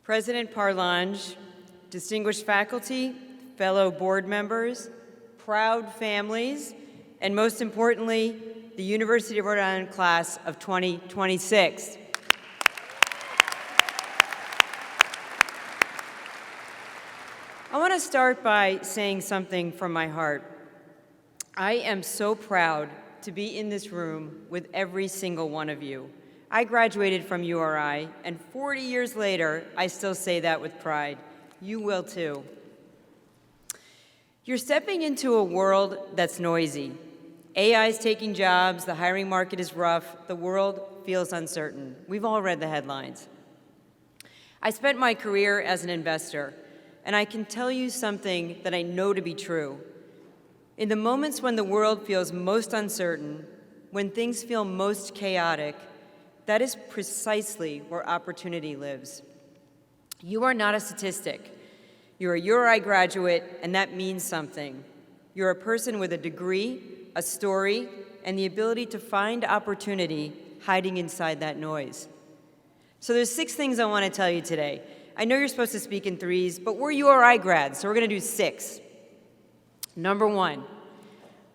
President Parlange, distinguished faculty, fellow board members, proud families, and most importantly, the University of Rhode Island class of 2026. I want to start by saying something from my heart. I am so proud to be in this room with every single one of you. I graduated from URI, and 40 years later, I still say that with pride. You will too. You're stepping into a world that's noisy. AI is taking jobs, the hiring market is rough, the world feels uncertain. We've all read the headlines. I spent my career as an investor, and I can tell you something that I know to be true. In the moments when the world feels most uncertain, when things feel most chaotic, that is precisely where opportunity lives. You are not a statistic. You're a URI graduate, and that means something. You're a person with a degree, a story, and the ability to find opportunity hiding inside that noise. So there's 6 things I want to tell you today. I know you're supposed to speak in 3s, but we're URI grads, so we're going to do 6. Number 1,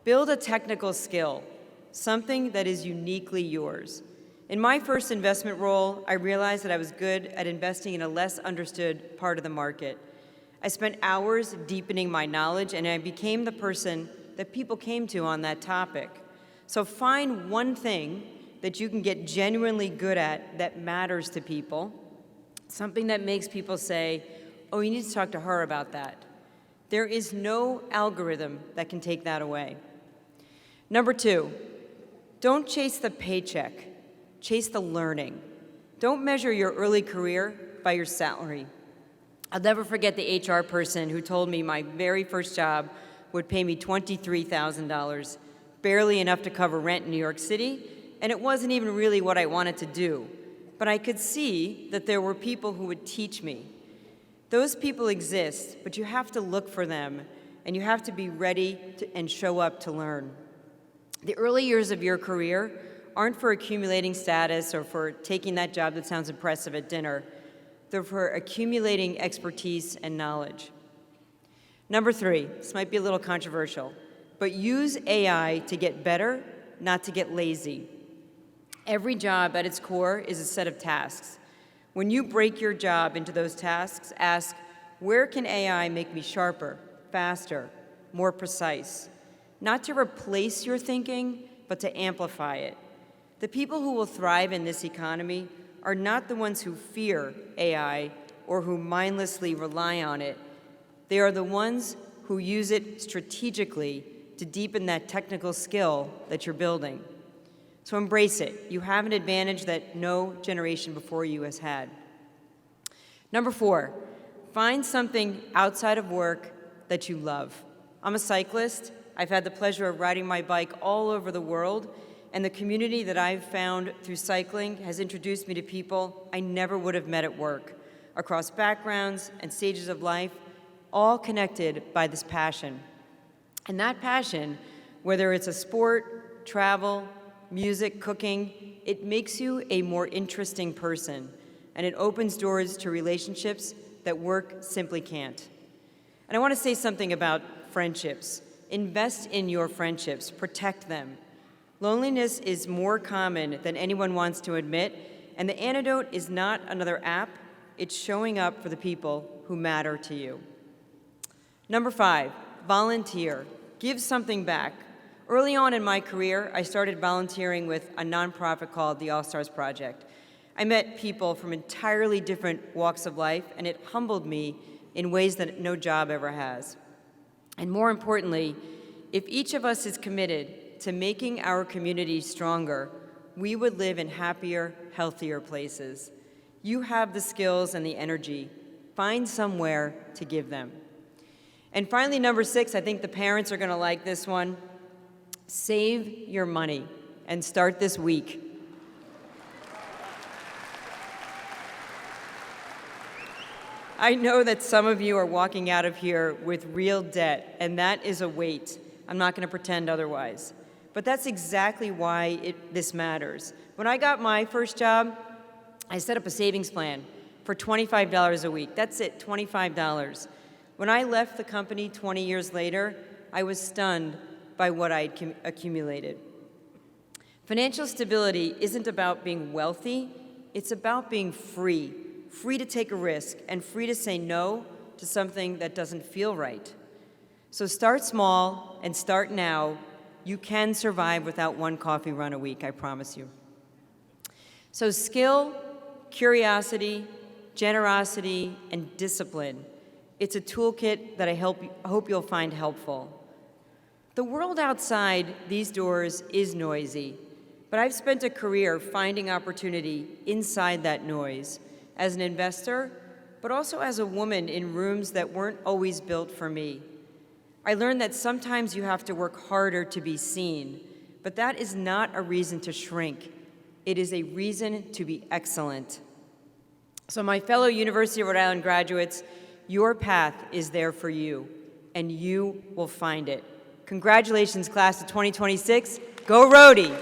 build a technical skill, something that is uniquely yours. In my first investment role, I realized that I was good at investing in a less understood part of the market. I spent hours deepening my knowledge, and I became the person that people came to on that topic. So find one thing that you can get genuinely good at that matters to people, something that makes people say, oh, you need to talk to her about that. There is no algorithm that can take that away. Number 2, don't chase the paycheck. Chase the learning. Don't measure your early career by your salary. I'll never forget the HR person who told me my very first job would pay me $23,000, barely enough to cover rent in New York City, and it wasn't even really what I wanted to do. But I could see that there were people who would teach me. Those people exist, but you have to look for them, and you have to be ready and show up to learn. The early years of your career aren't for accumulating status or for taking that job that sounds impressive at dinner. They're for accumulating expertise and knowledge. Number 3, this might be a little controversial, but use AI to get better, not to get lazy. Every job at its core is a set of tasks. When you break your job into those tasks, ask, where can AI make me sharper, faster, more precise? Not to replace your thinking, but to amplify it. The people who will thrive in this economy are not the ones who fear AI or who mindlessly rely on it. They are the ones who use it strategically to deepen that technical skill that you're building. So embrace it. You have an advantage that no generation before you has had. Number 4, find something outside of work that you love. I'm a cyclist. I've had the pleasure of riding my bike all over the world, and the community that I've found through cycling has introduced me to people I never would have met at work, across backgrounds and stages of life, all connected by this passion. And that passion, whether it's a sport, travel, music, cooking, it makes you a more interesting person, and it opens doors to relationships that work simply can't. And I want to say something about friendships. Invest in your friendships, protect them. Loneliness is more common than anyone wants to admit, and the antidote is not another app, it's showing up for the people who matter to you. Number 5, volunteer. Give something back. Early on in my career, I started volunteering with a nonprofit called the All-Stars Project. I met people from entirely different walks of life, and it humbled me in ways that no job ever has. And more importantly, if each of us is committed to making our community stronger, we would live in happier, healthier places. You have the skills and the energy. Find somewhere to give them. And finally, number 6, I think the parents are going to like this one. Save your money and start this week. I know that some of you are walking out of here with real debt, and that is a weight. I'm not going to pretend otherwise. But that's exactly why this matters. When I got my first job, I set up a savings plan for $25 a week. That's it, $25. When I left the company 20 years later, I was stunned by what I'd accumulated. Financial stability isn't about being wealthy, it's about being free. Free to take a risk and free to say no to something that doesn't feel right. So start small and start now. You can survive without one coffee run a week, I promise you. So skill, curiosity, generosity, and discipline. It's a toolkit that I hope you'll find helpful. The world outside these doors is noisy, but I've spent a career finding opportunity inside that noise as an investor, but also as a woman in rooms that weren't always built for me. I learned that sometimes you have to work harder to be seen, but that is not a reason to shrink. It is a reason to be excellent. So my fellow University of Rhode Island graduates, your path is there for you, and you will find it. Congratulations, class of 2026. Go Rhode!